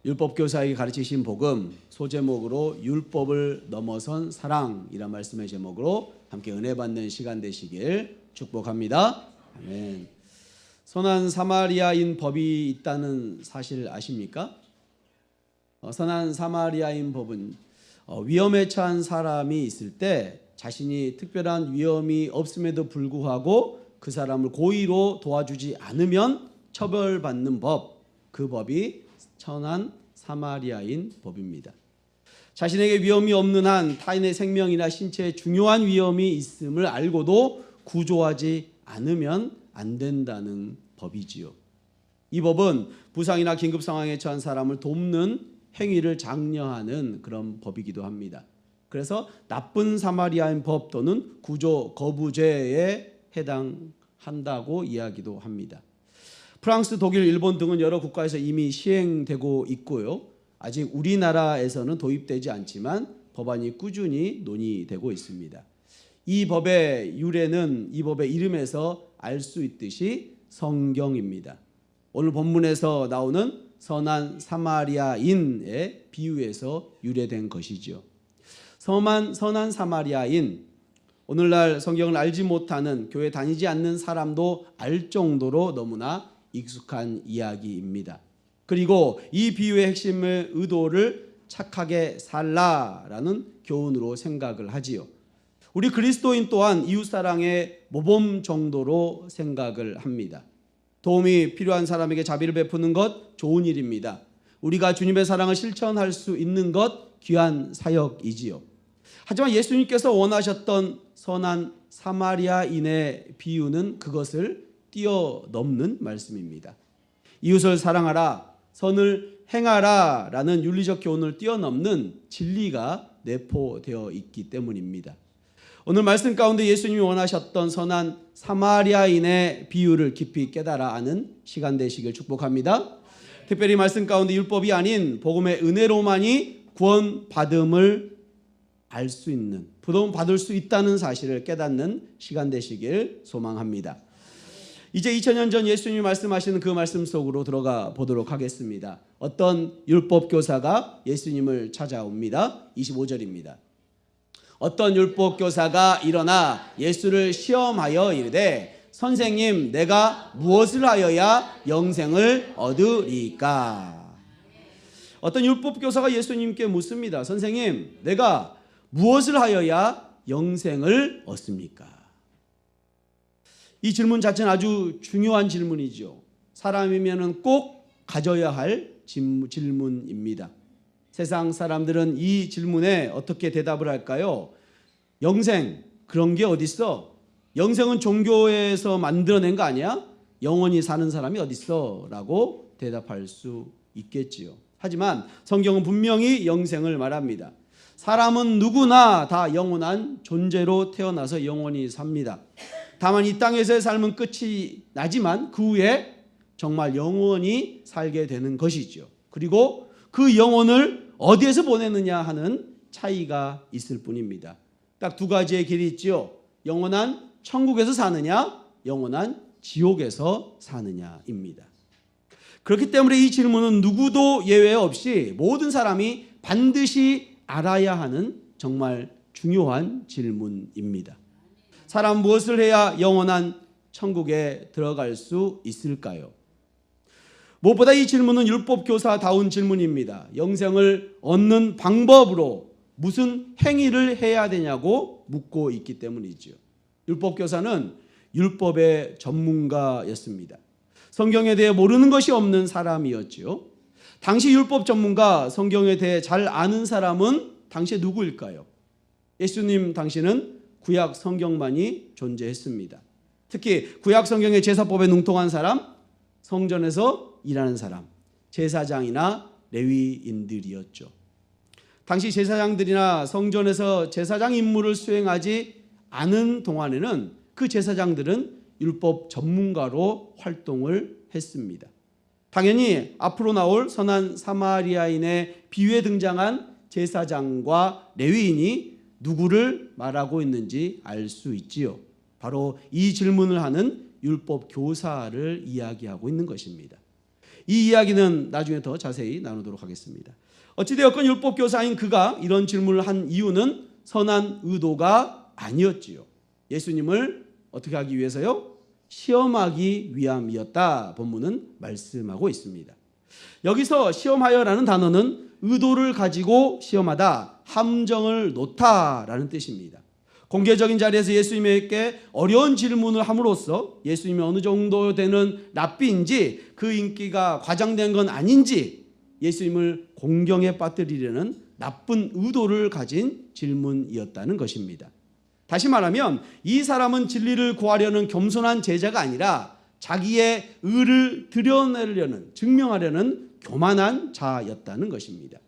율법 교사에게 가르치신 복음 소제목으로 율법을 넘어선 사랑이란 말씀의 제목으로 함께 은혜 받는 시간 되시길 축복합니다. 아멘. 선한 사마리아인 법이 있다는 사실 아십니까? 선한 사마리아인 법은 위험에 처한 사람이 있을 때 자신이 특별한 위험이 없음에도 불구하고 그 사람을 고의로 도와주지 않으면 처벌받는 법, 그 법이 선한 사마리아인 법입니다. 자신에게 위험이 없는 한 타인의 생명이나 신체에 중요한 위험이 있음을 알고도 구조하지 않으면 안 된다는 법이지요. 이 법은 부상이나 긴급 상황에 처한 사람을 돕는 행위를 장려하는 그런 법이기도 합니다. 그래서 나쁜 사마리아인 법 또는 구조 거부죄에 해당한다고 이야기도 합니다. 프랑스, 독일, 일본 등은 여러 국가에서 이미 시행되고 있고요. 아직 우리나라에서는 도입되지 않지만 법안이 꾸준히 논의되고 있습니다. 이 법의 유래는 이 법의 이름에서 알 수 있듯이 성경입니다. 오늘 본문에서 나오는 선한 사마리아인의 비유에서 유래된 것이죠. 선한 사마리아인, 오늘날 성경을 알지 못하는 교회 다니지 않는 사람도 알 정도로 너무나 익숙한 이야기입니다. 그리고 이 비유의 핵심의 의도를 착하게 살라라는 교훈으로 생각을 하지요. 우리 그리스도인 또한 이웃사랑의 모범 정도로 생각을 합니다. 도움이 필요한 사람에게 자비를 베푸는 것 좋은 일입니다. 우리가 주님의 사랑을 실천할 수 있는 것 귀한 사역이지요. 하지만 예수님께서 원하셨던 선한 사마리아인의 비유는 그것을 뛰어넘는 말씀입니다. 이웃을 사랑하라, 선을 행하라 라는 윤리적 교훈을 뛰어넘는 진리가 내포되어 있기 때문입니다. 오늘 말씀 가운데 예수님이 원하셨던 선한 사마리아인의 비유를 깊이 깨달아 아는 시간 되시길 축복합니다. 특별히 말씀 가운데 율법이 아닌 복음의 은혜로만이 구원받음을 알 수 있는, 받을 수 있다는 사실을 깨닫는 시간 되시길 소망합니다. 이제 2000년 전 예수님이 말씀하시는 그 말씀 속으로 들어가 보도록 하겠습니다. 어떤 율법 교사가 예수님을 찾아옵니다. 25절입니다. 어떤 율법 교사가 일어나 예수를 시험하여 이르되 선생님, 내가 무엇을 하여야 영생을 얻으리까? 어떤 율법 교사가 예수님께 묻습니다. 선생님, 내가 무엇을 하여야 영생을 얻습니까? 이 질문 자체는 아주 중요한 질문이죠. 사람이면 꼭 가져야 할 질문입니다. 세상 사람들은 이 질문에 어떻게 대답을 할까요? 영생, 그런 게 어딨어? 영생은 종교에서 만들어낸 거 아니야? 영원히 사는 사람이 어딨어? 라고 대답할 수 있겠지요. 하지만 성경은 분명히 영생을 말합니다. 사람은 누구나 다 영원한 존재로 태어나서 영원히 삽니다. 다만 이 땅에서의 삶은 끝이 나지만 그 후에 정말 영원히 살게 되는 것이죠. 그리고 그 영혼을 어디에서 보내느냐 하는 차이가 있을 뿐입니다. 딱 두 가지의 길이 있지요. 영원한 천국에서 사느냐, 영원한 지옥에서 사느냐입니다. 그렇기 때문에 이 질문은 누구도 예외 없이 모든 사람이 반드시 알아야 하는 정말 중요한 질문입니다. 사람 무엇을 해야 영원한 천국에 들어갈 수 있을까요? 무엇보다 이 질문은 율법교사다운 질문입니다. 영생을 얻는 방법으로 무슨 행위를 해야 되냐고 묻고 있기 때문이죠. 율법교사는 율법의 전문가였습니다. 성경에 대해 모르는 것이 없는 사람이었죠. 당시 율법 전문가, 성경에 대해 잘 아는 사람은 당시에 누구일까요? 예수님 당시는 구약 성경만이 존재했습니다. 특히 구약 성경의 제사법에 능통한 사람, 성전에서 일하는 사람, 제사장이나 레위인들이었죠. 당시 제사장들이나 성전에서 제사장 임무를 수행하지 않은 동안에는 그 제사장들은 율법 전문가로 활동을 했습니다. 당연히 앞으로 나올 선한 사마리아인의 비유에 등장한 제사장과 레위인이 누구를 말하고 있는지 알 수 있지요. 바로 이 질문을 하는 율법 교사를 이야기하고 있는 것입니다. 이 이야기는 나중에 더 자세히 나누도록 하겠습니다. 어찌되었건 율법 교사인 그가 이런 질문을 한 이유는 선한 의도가 아니었지요. 예수님을 어떻게 하기 위해서요? 시험하기 위함이었다. 본문은 말씀하고 있습니다. 여기서 시험하여라는 단어는 의도를 가지고 시험하다, 함정을 놓다라는 뜻입니다. 공개적인 자리에서 예수님에게 어려운 질문을 함으로써 예수님이 어느 정도 되는 랍비인지 그 인기가 과장된 건 아닌지 예수님을 공경에 빠뜨리려는 나쁜 의도를 가진 질문이었다는 것입니다. 다시 말하면 이 사람은 진리를 구하려는 겸손한 제자가 아니라 자기의 의를 드러내려는, 증명하려는 교만한 자였다는 것입니다.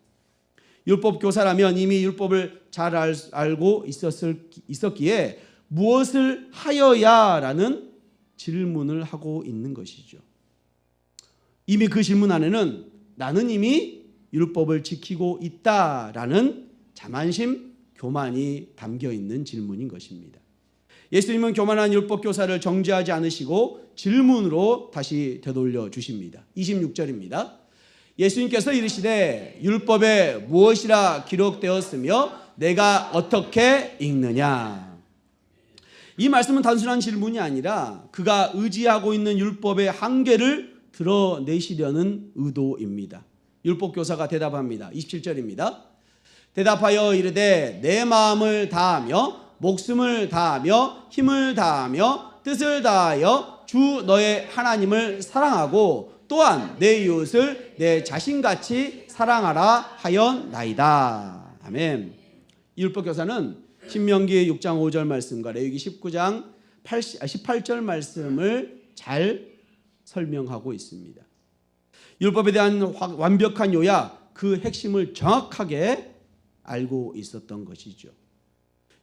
율법 교사라면 이미 율법을 잘 알고 있었기에 무엇을 하여야라는 질문을 하고 있는 것이죠. 이미 그 질문 안에는 나는 이미 율법을 지키고 있다라는 자만심, 교만이 담겨 있는 질문인 것입니다. 예수님은 교만한 율법 교사를 정죄하지 않으시고 질문으로 다시 되돌려 주십니다. 26절입니다. 예수님께서 이르시되 율법에 무엇이라 기록되었으며 내가 어떻게 읽느냐. 이 말씀은 단순한 질문이 아니라 그가 의지하고 있는 율법의 한계를 드러내시려는 의도입니다. 율법교사가 대답합니다. 27절입니다. 대답하여 이르되 내 마음을 다하며 목숨을 다하며 힘을 다하며 뜻을 다하여 주 너의 하나님을 사랑하고 또한 내 이웃을 내 자신같이 사랑하라 하였나이다. 아멘. 율법교사는 신명기 6장 5절 말씀과 레위기 19장 18절 말씀을 잘 설명하고 있습니다. 율법에 대한 완벽한 요약, 그 핵심을 정확하게 알고 있었던 것이죠.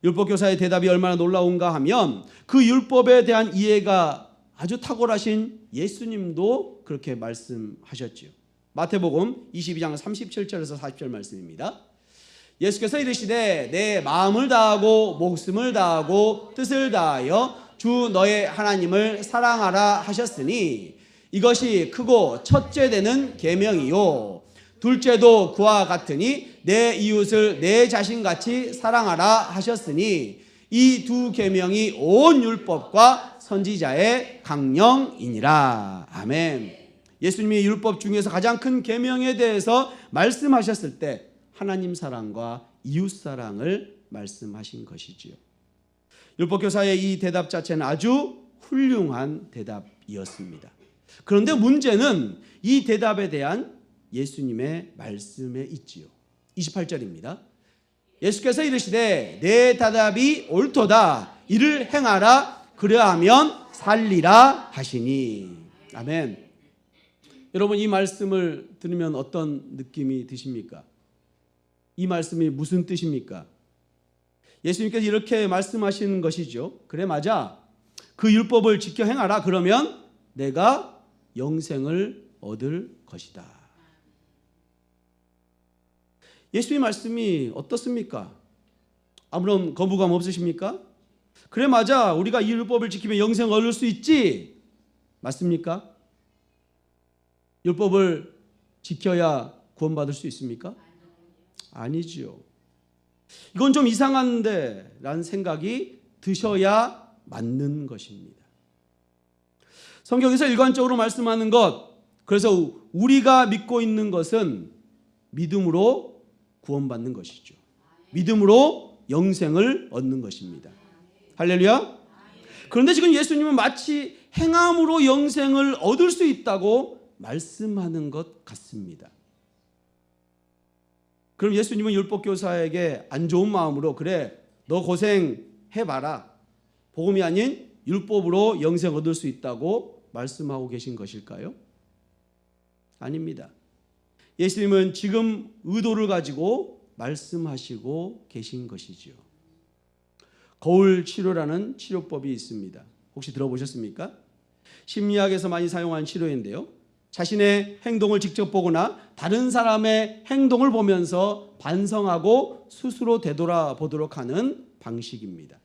율법교사의 대답이 얼마나 놀라운가 하면 그 율법에 대한 이해가 아주 탁월하신 예수님도 그렇게 말씀하셨죠. 마태복음 22장 37절에서 40절 말씀입니다. 예수께서 이르시되 내 마음을 다하고 목숨을 다하고 뜻을 다하여 주 너의 하나님을 사랑하라 하셨으니 이것이 크고 첫째 되는 계명이요 둘째도 그와 같으니 내 이웃을 내 자신같이 사랑하라 하셨으니 이 두 계명이 온 율법과 선지자의 강령이니라. 아멘. 예수님이 율법 중에서 가장 큰 계명에 대해서 말씀하셨을 때 하나님 사랑과 이웃 사랑을 말씀하신 것이지요. 율법교사의 이 대답 자체는 아주 훌륭한 대답이었습니다. 그런데 문제는 이 대답에 대한 예수님의 말씀에 있지요. 28절입니다. 예수께서 이르시되 내 대답이 옳도다 이를 행하라 그리하면 살리라 하시니. 아멘. 여러분 이 말씀을 들으면 어떤 느낌이 드십니까? 이 말씀이 무슨 뜻입니까? 예수님께서 이렇게 말씀하시는 것이죠. 그래 맞아. 그 율법을 지켜 행하라. 그러면 내가 영생을 얻을 것이다. 예수의 말씀이 어떻습니까? 아무런 거부감 없으십니까? 그래 맞아. 우리가 이 율법을 지키면 영생을 얻을 수 있지. 맞습니까? 율법을 지켜야 구원받을 수 있습니까? 아니지요. 이건 좀 이상한데 라는 생각이 드셔야 맞는 것입니다. 성경에서 일관적으로 말씀하는 것, 그래서 우리가 믿고 있는 것은 믿음으로 구원받는 것이죠. 믿음으로 영생을 얻는 것입니다. 할렐루야. 그런데 지금 예수님은 마치 행함으로 영생을 얻을 수 있다고 말씀하는 것 같습니다. 그럼 예수님은 율법교사에게 안 좋은 마음으로 그래 너 고생해봐라. 복음이 아닌 율법으로 영생 얻을 수 있다고 말씀하고 계신 것일까요? 아닙니다. 예수님은 지금 의도를 가지고 말씀하시고 계신 것이지요. 거울 치료라는 치료법이 있습니다. 혹시 들어보셨습니까? 심리학에서 많이 사용하는 치료인데요. 자신의 행동을 직접 보거나 다른 사람의 행동을 보면서 반성하고 스스로 되돌아보도록 하는 방식입니다.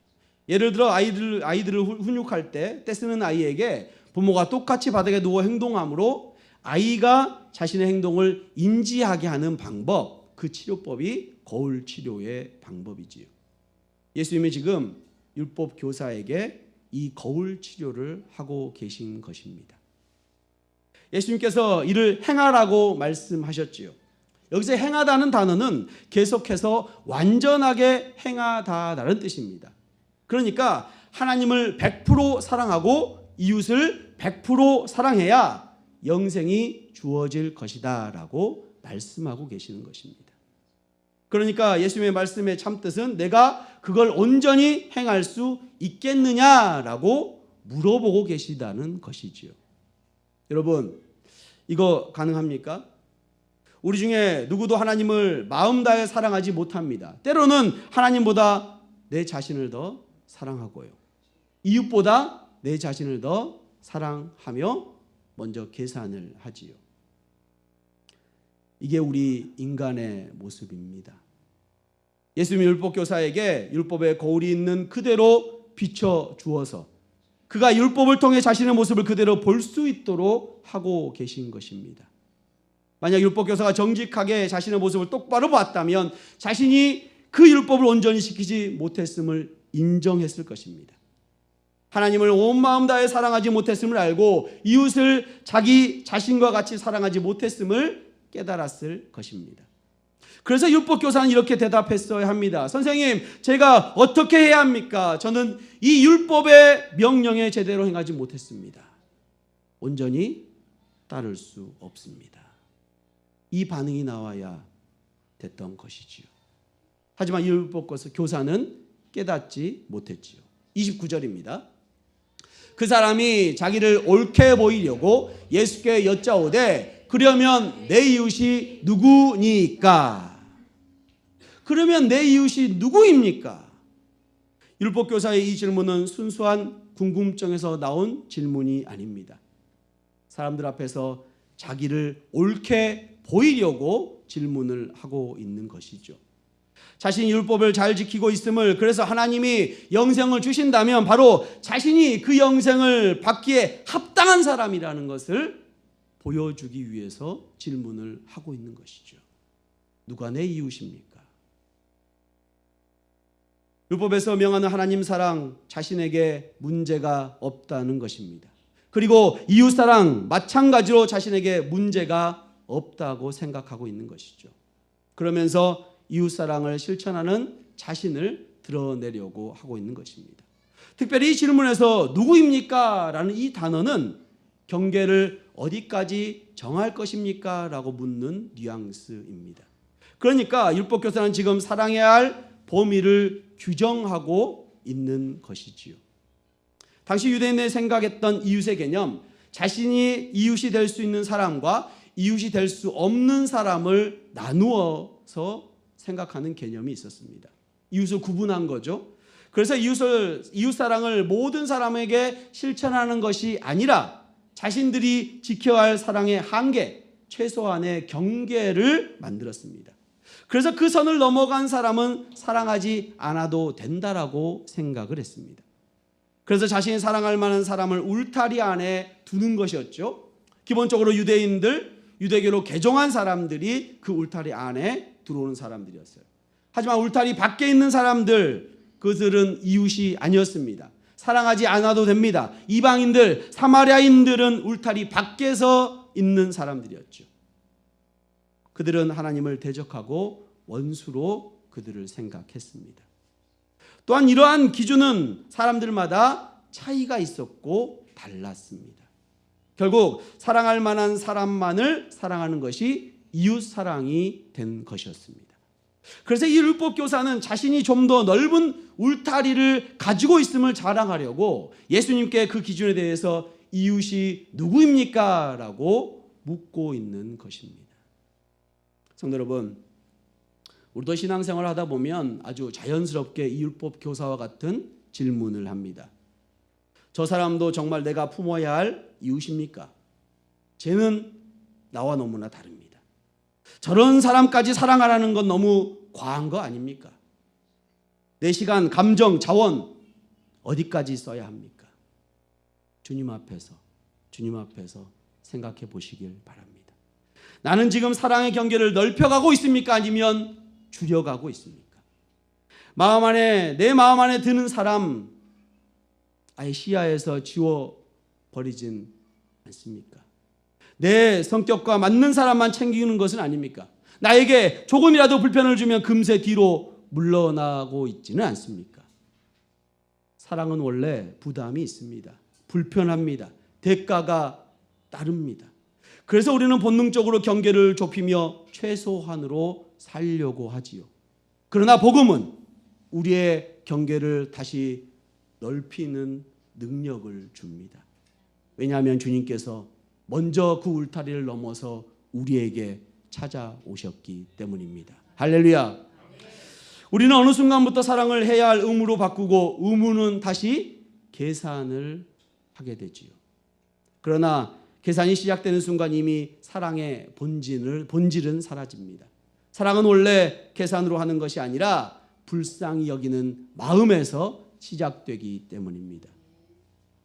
예를 들어 아이들을 훈육할 때 떼쓰는 아이에게 부모가 똑같이 바닥에 누워 행동하므로 아이가 자신의 행동을 인지하게 하는 방법, 그 치료법이 거울 치료의 방법이지요. 예수님이 지금 율법 교사에게 이 거울 치료를 하고 계신 것입니다. 예수님께서 이를 행하라고 말씀하셨지요. 여기서 행하다는 단어는 계속해서 완전하게 행하다라는 뜻입니다. 그러니까 하나님을 100% 사랑하고 이웃을 100% 사랑해야 영생이 주어질 것이다 라고 말씀하고 계시는 것입니다. 그러니까 예수님의 말씀의 참뜻은 내가 그걸 온전히 행할 수 있겠느냐라고 물어보고 계시다는 것이지요. 여러분, 이거 가능합니까? 우리 중에 누구도 하나님을 마음 다해 사랑하지 못합니다. 때로는 하나님보다 내 자신을 더 사랑하고요, 이웃보다 내 자신을 더 사랑하며 먼저 계산을 하지요. 이게 우리 인간의 모습입니다. 예수님이 율법교사에게 율법의 거울이 있는 그대로 비춰주어서 그가 율법을 통해 자신의 모습을 그대로 볼 수 있도록 하고 계신 것입니다. 만약 율법교사가 정직하게 자신의 모습을 똑바로 봤다면 자신이 그 율법을 온전히 지키지 못했음을 인정했을 것입니다. 하나님을 온 마음 다해 사랑하지 못했음을 알고 이웃을 자기 자신과 같이 사랑하지 못했음을 깨달았을 것입니다. 그래서 율법교사는 이렇게 대답했어야 합니다. 선생님, 제가 어떻게 해야 합니까? 저는 이 율법의 명령에 제대로 행하지 못했습니다. 온전히 따를 수 없습니다. 이 반응이 나와야 됐던 것이지요. 하지만 이 율법교사는 깨닫지 못했지요. 29절입니다. 그 사람이 자기를 옳게 보이려고 예수께 여짜오되 그러면 내 이웃이 누구니까? 그러면 내 이웃이 누구입니까? 율법교사의 이 질문은 순수한 궁금증에서 나온 질문이 아닙니다. 사람들 앞에서 자기를 옳게 보이려고 질문을 하고 있는 것이죠. 자신이 율법을 잘 지키고 있음을, 그래서 하나님이 영생을 주신다면 바로 자신이 그 영생을 받기에 합당한 사람이라는 것을 보여주기 위해서 질문을 하고 있는 것이죠. 누가 내 이웃입니까? 율법에서 명하는 하나님 사랑, 자신에게 문제가 없다는 것입니다. 그리고 이웃 사랑 마찬가지로 자신에게 문제가 없다고 생각하고 있는 것이죠. 그러면서 이웃 사랑을 실천하는 자신을 드러내려고 하고 있는 것입니다. 특별히 이 질문에서 누구입니까? 라는 이 단어는 경계를 어디까지 정할 것입니까? 라고 묻는 뉘앙스입니다. 그러니까 율법교사는 지금 사랑해야 할 범위를 규정하고 있는 것이지요. 당시 유대인의 생각했던 이웃의 개념, 자신이 이웃이 될 수 있는 사람과 이웃이 될 수 없는 사람을 나누어서 생각하는 개념이 있었습니다. 이웃을 구분한 거죠. 그래서 이웃 사랑을 모든 사람에게 실천하는 것이 아니라 자신들이 지켜야 할 사랑의 한계, 최소한의 경계를 만들었습니다. 그래서 그 선을 넘어간 사람은 사랑하지 않아도 된다라고 생각을 했습니다. 그래서 자신이 사랑할 만한 사람을 울타리 안에 두는 것이었죠. 기본적으로 유대교로 개종한 사람들이 그 울타리 안에 들어오는 사람들이었어요. 하지만 울타리 밖에 있는 사람들, 그들은 이웃이 아니었습니다. 사랑하지 않아도 됩니다. 이방인들, 사마리아인들은 울타리 밖에서 있는 사람들이었죠. 그들은 하나님을 대적하고 원수로 그들을 생각했습니다. 또한 이러한 기준은 사람들마다 차이가 있었고 달랐습니다. 결국 사랑할 만한 사람만을 사랑하는 것이 이웃 사랑이 된 것이었습니다. 그래서 이 율법교사는 자신이 좀 더 넓은 울타리를 가지고 있음을 자랑하려고 예수님께 그 기준에 대해서 이웃이 누구입니까? 라고 묻고 있는 것입니다. 성도 여러분, 우리도 신앙생활을 하다 보면 아주 자연스럽게 이 율법교사와 같은 질문을 합니다. 저 사람도 정말 내가 품어야 할 이웃입니까? 쟤는 나와 너무나 다릅니다. 저런 사람까지 사랑하라는 건 너무 과한 거 아닙니까? 내 시간, 감정, 자원 어디까지 써야 합니까? 주님 앞에서 생각해 보시길 바랍니다. 나는 지금 사랑의 경계를 넓혀가고 있습니까? 아니면 줄여가고 있습니까? 내 마음 안에 드는 사람 아예 시야에서 지워버리진 않습니까? 내 성격과 맞는 사람만 챙기는 것은 아닙니까? 나에게 조금이라도 불편을 주면 금세 뒤로 물러나고 있지는 않습니까? 사랑은 원래 부담이 있습니다. 불편합니다. 대가가 따릅니다. 그래서 우리는 본능적으로 경계를 좁히며 최소한으로 살려고 하지요. 그러나 복음은 우리의 경계를 다시 넓히는 능력을 줍니다. 왜냐하면 주님께서 먼저 그 울타리를 넘어서 우리에게 찾아오셨기 때문입니다. 할렐루야. 우리는 어느 순간부터 사랑을 해야 할 의무로 바꾸고 의무는 다시 계산을 하게 되지요. 그러나 계산이 시작되는 순간 이미 사랑의 본질은 사라집니다. 사랑은 원래 계산으로 하는 것이 아니라 불쌍히 여기는 마음에서 시작되기 때문입니다.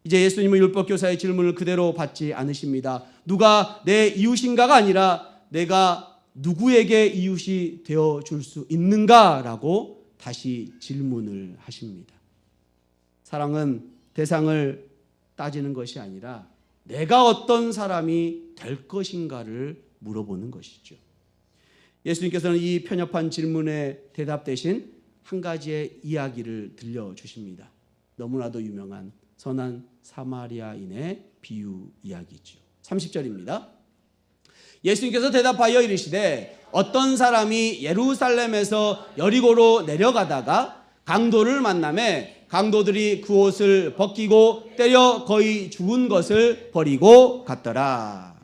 이제 예수님은 율법교사의 질문을 그대로 받지 않으십니다. 누가 내 이웃인가가 아니라 내가 누구에게 이웃이 되어줄 수 있는가라고 다시 질문을 하십니다. 사랑은 대상을 따지는 것이 아니라 내가 어떤 사람이 될 것인가를 물어보는 것이죠. 예수님께서는 이 편협한 질문에 대답 대신 한 가지의 이야기를 들려주십니다. 너무나도 유명한 선한 사마리아인의 비유 이야기죠. 30절입니다. 예수님께서 대답하여 이르시되 어떤 사람이 예루살렘에서 여리고로 내려가다가 강도를 만나매 강도들이 그 옷을 벗기고 때려 거의 죽은 것을 버리고 갔더라.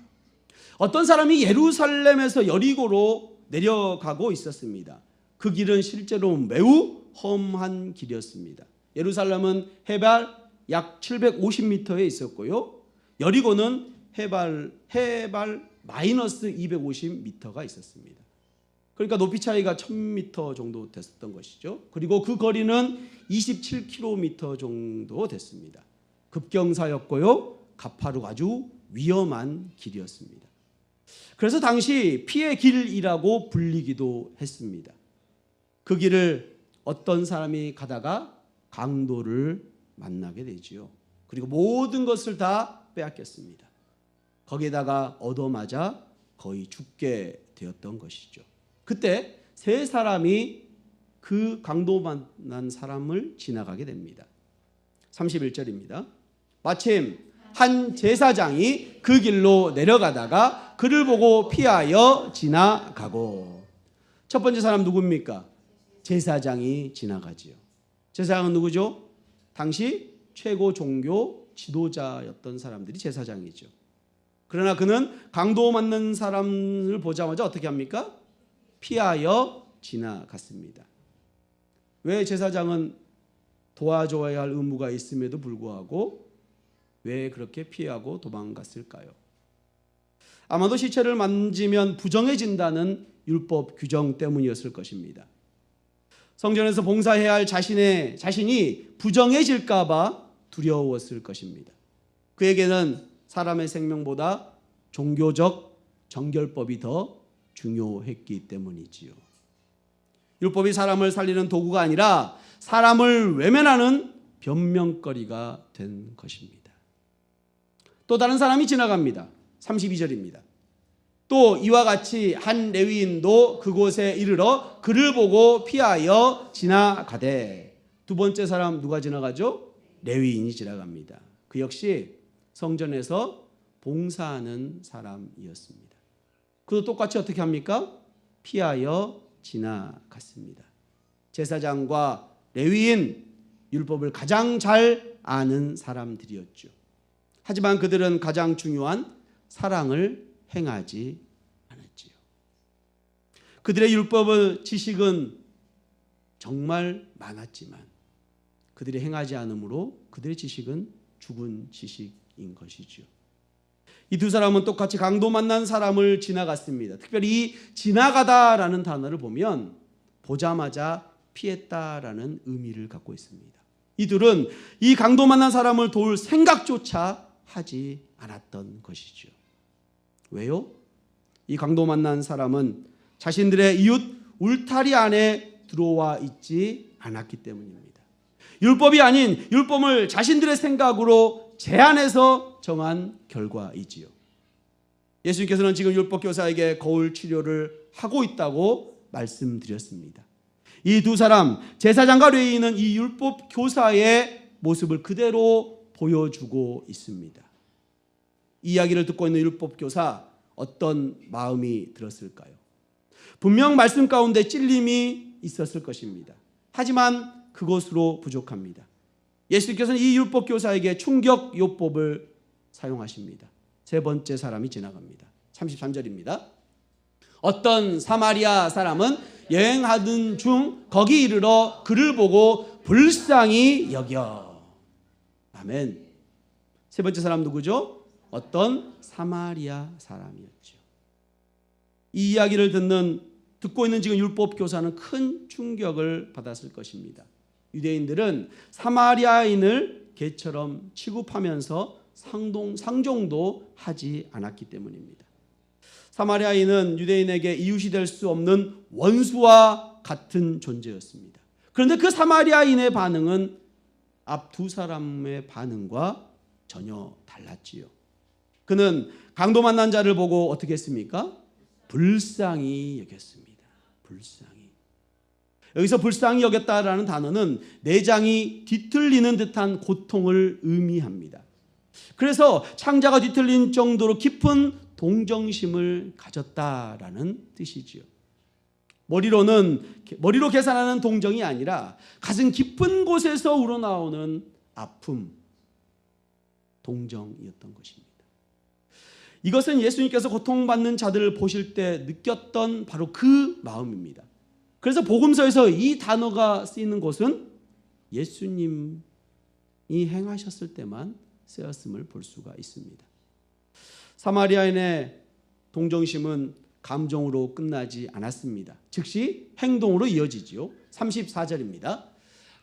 어떤 사람이 예루살렘에서 여리고로 내려가고 있었습니다. 그 길은 실제로 매우 험한 길이었습니다. 예루살렘은 해발 약 750m에 있었고요. 여리고는 해발 마이너스 250m가 있었습니다. 그러니까 높이 차이가 1000m 정도 됐었던 것이죠. 그리고 그 거리는 27km 정도 됐습니다. 급경사였고요. 가파르고 아주 위험한 길이었습니다. 그래서 당시 피의 길이라고 불리기도 했습니다. 그 길을 어떤 사람이 가다가 강도를 만나게 되지요. 그리고 모든 것을 다 빼앗겼습니다. 거기에다가 얻어맞아 거의 죽게 되었던 것이죠. 그때 세 사람이 그 강도 만난 사람을 지나가게 됩니다. 31절입니다. 마침 한 제사장이 그 길로 내려가다가 그를 보고 피하여 지나가고. 첫 번째 사람 누굽니까? 제사장이 지나가지요. 제사장은 누구죠? 당시 최고 종교 지도자였던 사람들이 제사장이죠. 그러나 그는 강도 맞는 사람을 보자마자 어떻게 합니까? 피하여 지나갔습니다. 왜 제사장은 도와줘야 할 의무가 있음에도 불구하고 왜 그렇게 피하고 도망갔을까요? 아마도 시체를 만지면 부정해진다는 율법 규정 때문이었을 것입니다. 성전에서 봉사해야 할 자신이 부정해질까 봐 두려웠을 것입니다. 그에게는 사람의 생명보다 종교적 정결법이 더 중요했기 때문이지요. 율법이 사람을 살리는 도구가 아니라 사람을 외면하는 변명거리가 된 것입니다. 또 다른 사람이 지나갑니다. 32절입니다. 또 이와 같이 한 레위인도 그곳에 이르러 그를 보고 피하여 지나가되. 두 번째 사람 누가 지나가죠? 레위인이 지나갑니다. 그 역시 성전에서 봉사하는 사람이었습니다. 그도 똑같이 어떻게 합니까? 피하여 지나갔습니다. 제사장과 레위인, 율법을 가장 잘 아는 사람들이었죠. 하지만 그들은 가장 중요한 사랑을 행하지 않았지요. 그들의 율법의 지식은 정말 많았지만 그들이 행하지 않으므로 그들의 지식은 죽은 지식인 것이죠. 이 두 사람은 똑같이 강도 만난 사람을 지나갔습니다. 특별히 이 지나가다라는 단어를 보면 보자마자 피했다라는 의미를 갖고 있습니다. 이들은 이 강도 만난 사람을 도울 생각조차 하지 않았던 것이죠. 왜요? 이 강도 만난 사람은 자신들의 이웃 울타리 안에 들어와 있지 않았기 때문입니다. 율법이 아닌 율법을 자신들의 생각으로 제안해서 정한 결과이지요. 예수님께서는 지금 율법 교사에게 거울 치료를 하고 있다고 말씀드렸습니다. 이 두 사람, 제사장과 레위인은 이 율법 교사의 모습을 그대로 보여주고 있습니다. 이 이야기를 듣고 있는 율법 교사, 어떤 마음이 들었을까요? 분명 말씀 가운데 찔림이 있었을 것입니다. 하지만 그것으로 부족합니다. 예수님께서는 이 율법 교사에게 충격 요법을 사용하십니다. 세 번째 사람이 지나갑니다. 33절입니다. 어떤 사마리아 사람은 여행하던 중 거기 이르러 그를 보고 불쌍히 여겨. 아멘. 세 번째 사람 누구죠? 어떤 사마리아 사람이었죠. 이 이야기를 듣고 있는 지금 율법 교사는 큰 충격을 받았을 것입니다. 유대인들은 사마리아인을 개처럼 취급하면서 상종도 하지 않았기 때문입니다. 사마리아인은 유대인에게 이웃이 될 수 없는 원수와 같은 존재였습니다. 그런데 그 사마리아인의 반응은 앞 두 사람의 반응과 전혀 달랐지요. 그는 강도 만난 자를 보고 어떻게 했습니까? 불쌍히 여겼습니다. 불쌍히. 여기서 불쌍히 여겼다라는 단어는 내장이 뒤틀리는 듯한 고통을 의미합니다. 그래서 창자가 뒤틀린 정도로 깊은 동정심을 가졌다라는 뜻이지요. 머리로 계산하는 동정이 아니라 가슴 깊은 곳에서 우러나오는 아픔, 동정이었던 것입니다. 이것은 예수님께서 고통받는 자들을 보실 때 느꼈던 바로 그 마음입니다. 그래서 복음서에서 이 단어가 쓰이는 곳은 예수님이 행하셨을 때만 쓰였음을 볼 수가 있습니다. 사마리아인의 동정심은 감정으로 끝나지 않았습니다. 즉시 행동으로 이어지지요. 34절입니다.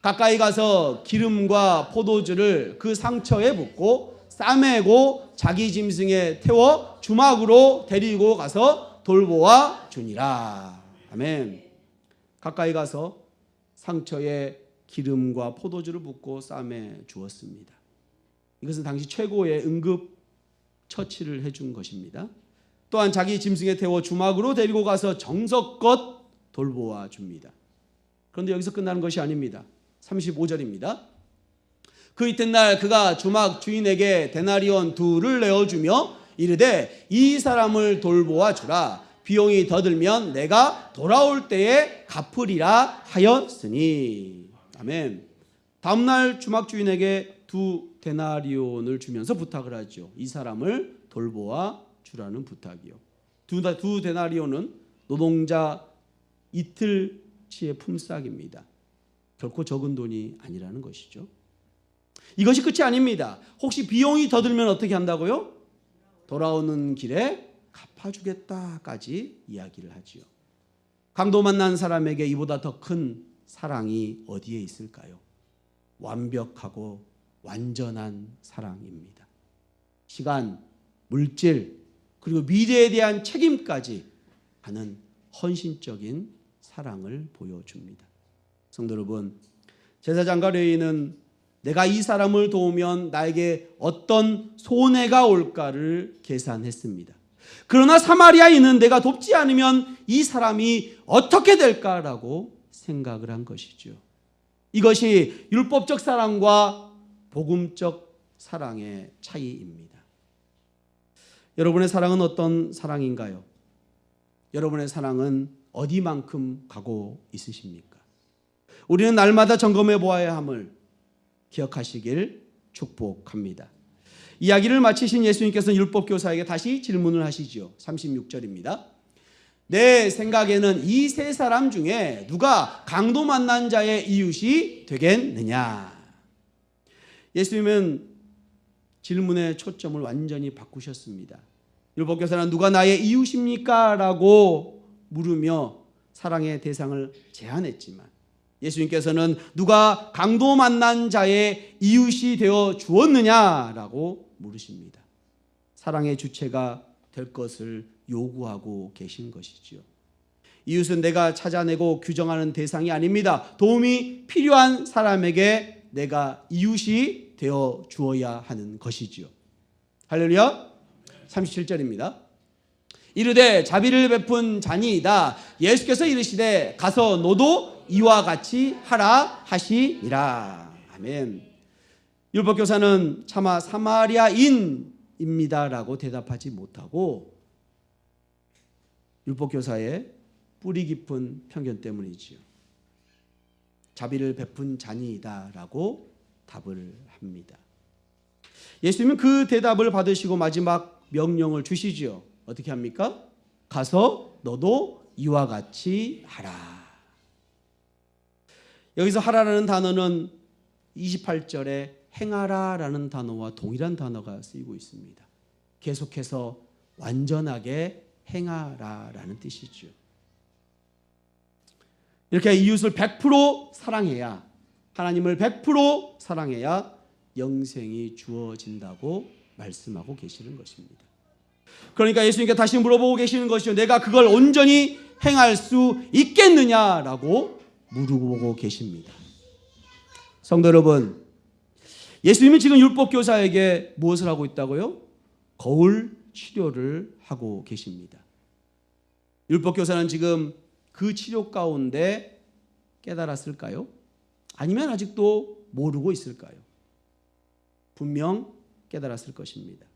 가까이 가서 기름과 포도주를 그 상처에 붓고 싸매고 자기 짐승에 태워 주막으로 데리고 가서 돌보아 주니라. 아멘. 가까이 가서 상처에 기름과 포도주를 붓고 싸매 주었습니다. 이것은 당시 최고의 응급 처치를 해준 것입니다. 또한 자기 짐승에 태워 주막으로 데리고 가서 정성껏 돌보아 줍니다. 그런데 여기서 끝나는 것이 아닙니다. 35절입니다. 그 이튿날 그가 주막 주인에게 데나리온 2를 내어주며 이르되 이 사람을 돌보아 주라. 비용이 더 들면 내가 돌아올 때에 갚으리라 하였으니. 아멘. 다음날 주막 주인에게 2 데나리온을 주면서 부탁을 하죠. 이 사람을 돌보아 주라는 부탁이요. 2 데나리온은 노동자 이틀치의 품삯입니다. 결코 적은 돈이 아니라는 것이죠. 이것이 끝이 아닙니다. 혹시 비용이 더 들면 어떻게 한다고요? 돌아오는 길에 갚아주겠다까지 이야기를 하지요. 강도 만난 사람에게 이보다 더 큰 사랑이 어디에 있을까요? 완벽하고 완전한 사랑입니다. 시간, 물질, 그리고 미래에 대한 책임까지 하는 헌신적인 사랑을 보여줍니다. 성도 여러분, 제사장과 레위인은 내가 이 사람을 도우면 나에게 어떤 손해가 올까를 계산했습니다. 그러나 사마리아인은 내가 돕지 않으면 이 사람이 어떻게 될까라고 생각을 한 것이죠. 이것이 율법적 사랑과 복음적 사랑의 차이입니다. 여러분의 사랑은 어떤 사랑인가요? 여러분의 사랑은 어디만큼 가고 있으십니까? 우리는 날마다 점검해 보아야 함을 기억하시길 축복합니다. 이야기를 마치신 예수님께서는 율법교사에게 다시 질문을 하시죠. 36절입니다. 내 생각에는 이 세 사람 중에 누가 강도 만난 자의 이웃이 되겠느냐? 예수님은 질문의 초점을 완전히 바꾸셨습니다. 율법교사는 누가 나의 이웃입니까? 라고 물으며 사랑의 대상을 제한했지만 예수님께서는 누가 강도 만난 자의 이웃이 되어 주었느냐라고 물으십니다. 사랑의 주체가 될 것을 요구하고 계신 것이지요. 이웃은 내가 찾아내고 규정하는 대상이 아닙니다. 도움이 필요한 사람에게 내가 이웃이 되어 주어야 하는 것이지요. 할렐루야. 37절입니다. 이르되 자비를 베푼 자니이다. 예수께서 이르시되 가서 너도 이와 같이 하라 하시니라. 아멘. 율법교사는 차마 사마리아인입니다라고 대답하지 못하고 율법교사의 뿌리 깊은 편견 때문이지요. 자비를 베푼 자니이다라고 답을 합니다. 예수님은 그 대답을 받으시고 마지막 명령을 주시지요. 어떻게 합니까? 가서 너도 이와 같이 하라. 여기서 하라라는 단어는 28절에 행하라라는 단어와 동일한 단어가 쓰이고 있습니다. 계속해서 완전하게 행하라라는 뜻이죠. 이렇게 이웃을 100% 사랑해야, 하나님을 100% 사랑해야 영생이 주어진다고 말씀하고 계시는 것입니다. 그러니까 예수님께 다시 물어보고 계시는 것이요, 내가 그걸 온전히 행할 수 있겠느냐라고 물어보고 계십니다. 성도 여러분, 예수님은 지금 율법교사에게 무엇을 하고 있다고요? 거울 치료를 하고 계십니다. 율법교사는 지금 그 치료 가운데 깨달았을까요? 아니면 아직도 모르고 있을까요? 분명 깨달았을 것입니다.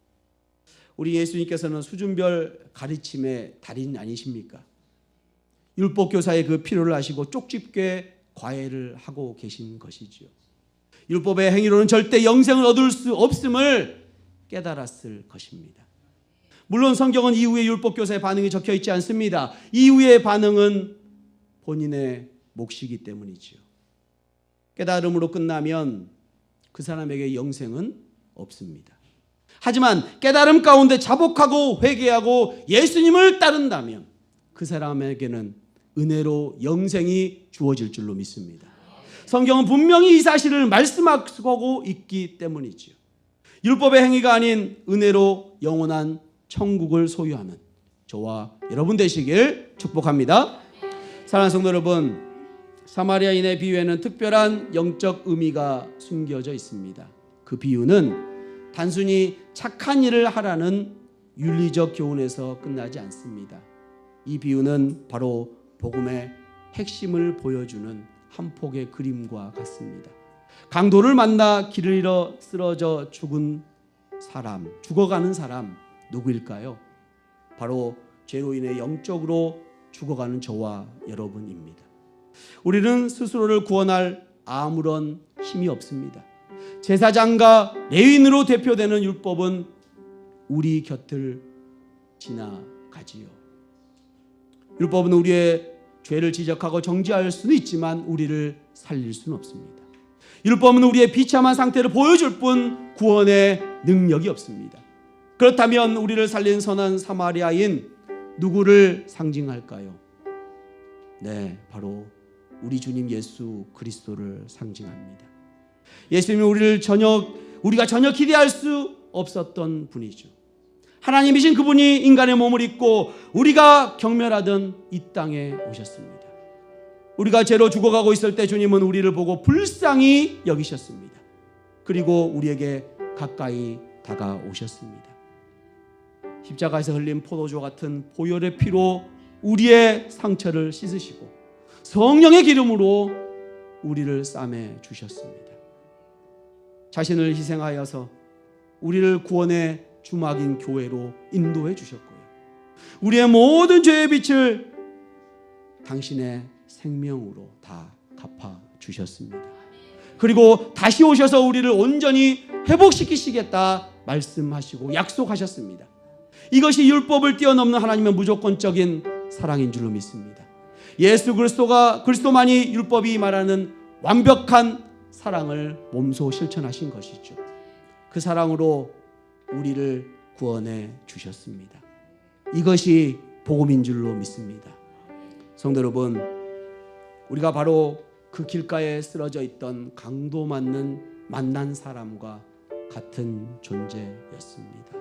우리 예수님께서는 수준별 가르침의 달인 아니십니까? 율법교사의 그 필요를 아시고 쪽집게 과외를 하고 계신 것이지요. 율법의 행위로는 절대 영생을 얻을 수 없음을 깨달았을 것입니다. 물론 성경은 이후에 율법교사의 반응이 적혀 있지 않습니다. 이후의 반응은 본인의 몫이기 때문이지요. 깨달음으로 끝나면 그 사람에게 영생은 없습니다. 하지만 깨달음 가운데 자복하고 회개하고 예수님을 따른다면 그 사람에게는 은혜로 영생이 주어질 줄로 믿습니다. 성경은 분명히 이 사실을 말씀하고 있기 때문이지요. 율법의 행위가 아닌 은혜로 영원한 천국을 소유하는 저와 여러분 되시길 축복합니다. 사랑하는 성도 여러분, 사마리아인의 비유에는 특별한 영적 의미가 숨겨져 있습니다. 그 비유는 단순히 착한 일을 하라는 윤리적 교훈에서 끝나지 않습니다. 이 비유는 바로 복음의 핵심을 보여주는 한 폭의 그림과 같습니다. 강도를 만나 길을 잃어 쓰러져 죽어가는 사람 누구일까요? 바로 죄로 인해 영적으로 죽어가는 저와 여러분입니다. 우리는 스스로를 구원할 아무런 힘이 없습니다. 제사장과 레위인으로 대표되는 율법은 우리 곁을 지나가지요. 율법은 우리의 죄를 지적하고 정죄할 수는 있지만 우리를 살릴 수는 없습니다. 율법은 우리의 비참한 상태를 보여줄 뿐 구원의 능력이 없습니다. 그렇다면 우리를 살린 선한 사마리아인 누구를 상징할까요? 네, 바로 우리 주님 예수 그리스도를 상징합니다. 예수님은 우리가 전혀 기대할 수 없었던 분이죠. 하나님이신 그분이 인간의 몸을 입고 우리가 경멸하던 이 땅에 오셨습니다. 우리가 죄로 죽어가고 있을 때 주님은 우리를 보고 불쌍히 여기셨습니다. 그리고 우리에게 가까이 다가오셨습니다. 십자가에서 흘린 포도주 같은 보혈의 피로 우리의 상처를 씻으시고 성령의 기름으로 우리를 싸매 주셨습니다. 자신을 희생하여서 우리를 구원의 주막인 교회로 인도해 주셨고요. 우리의 모든 죄의 빛을 당신의 생명으로 다 갚아 주셨습니다. 그리고 다시 오셔서 우리를 온전히 회복시키시겠다 말씀하시고 약속하셨습니다. 이것이 율법을 뛰어넘는 하나님의 무조건적인 사랑인 줄로 믿습니다. 예수 그리스도만이 율법이 말하는 완벽한 사랑을 몸소 실천하신 것이죠. 그 사랑으로 우리를 구원해 주셨습니다. 이것이 복음인 줄로 믿습니다. 성도 여러분, 우리가 바로 그 길가에 쓰러져 있던 강도 만난 사람과 같은 존재였습니다.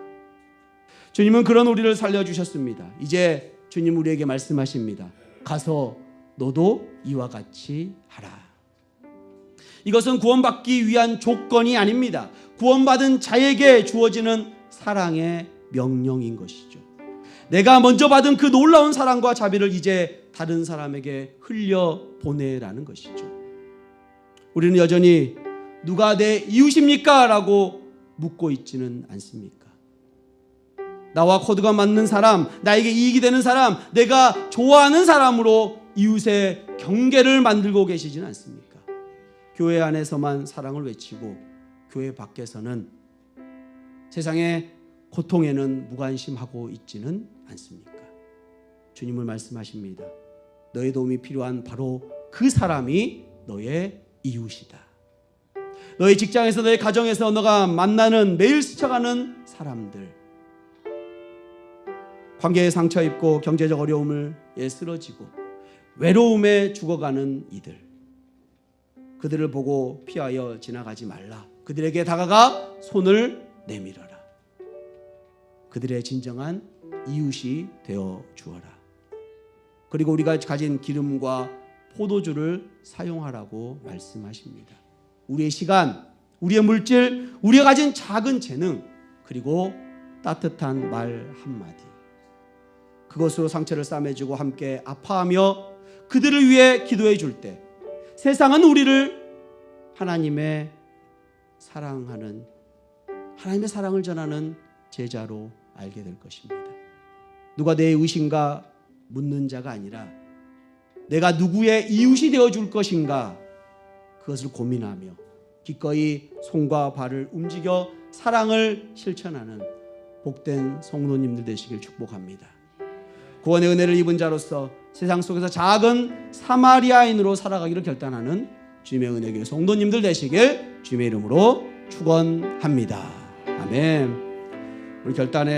주님은 그런 우리를 살려주셨습니다. 이제 주님 우리에게 말씀하십니다. 가서 너도 이와 같이 하라. 이것은 구원받기 위한 조건이 아닙니다. 구원받은 자에게 주어지는 사랑의 명령인 것이죠. 내가 먼저 받은 그 놀라운 사랑과 자비를 이제 다른 사람에게 흘려보내라는 것이죠. 우리는 여전히 누가 내 이웃입니까? 라고 묻고 있지는 않습니까? 나와 코드가 맞는 사람, 나에게 이익이 되는 사람, 내가 좋아하는 사람으로 이웃의 경계를 만들고 계시지는 않습니까? 교회 안에서만 사랑을 외치고 교회 밖에서는 세상의 고통에는 무관심하고 있지는 않습니까? 주님은 말씀하십니다. 너의 도움이 필요한 바로 그 사람이 너의 이웃이다. 너의 직장에서, 너의 가정에서 너가 만나는, 매일 스쳐가는 사람들, 관계에 상처 입고 경제적 어려움에 쓰러지고 외로움에 죽어가는 이들, 그들을 보고 피하여 지나가지 말라. 그들에게 다가가 손을 내밀어라. 그들의 진정한 이웃이 되어 주어라. 그리고 우리가 가진 기름과 포도주를 사용하라고 말씀하십니다. 우리의 시간, 우리의 물질, 우리가 가진 작은 재능, 그리고 따뜻한 말 한마디, 그것으로 상처를 싸매주고 함께 아파하며 그들을 위해 기도해 줄 때 세상은 우리를 하나님의 사랑하는, 하나님의 사랑을 전하는 제자로 알게 될 것입니다. 누가 내 이웃인가 묻는 자가 아니라 내가 누구의 이웃이 되어줄 것인가, 그것을 고민하며 기꺼이 손과 발을 움직여 사랑을 실천하는 복된 성도님들 되시길 축복합니다. 구원의 은혜를 입은 자로서 세상 속에서 작은 사마리아인으로 살아가기를 결단하는 주님의 은혜의 성도님들 되시길 주님의 이름으로 축원합니다. 아멘. 우리 결단에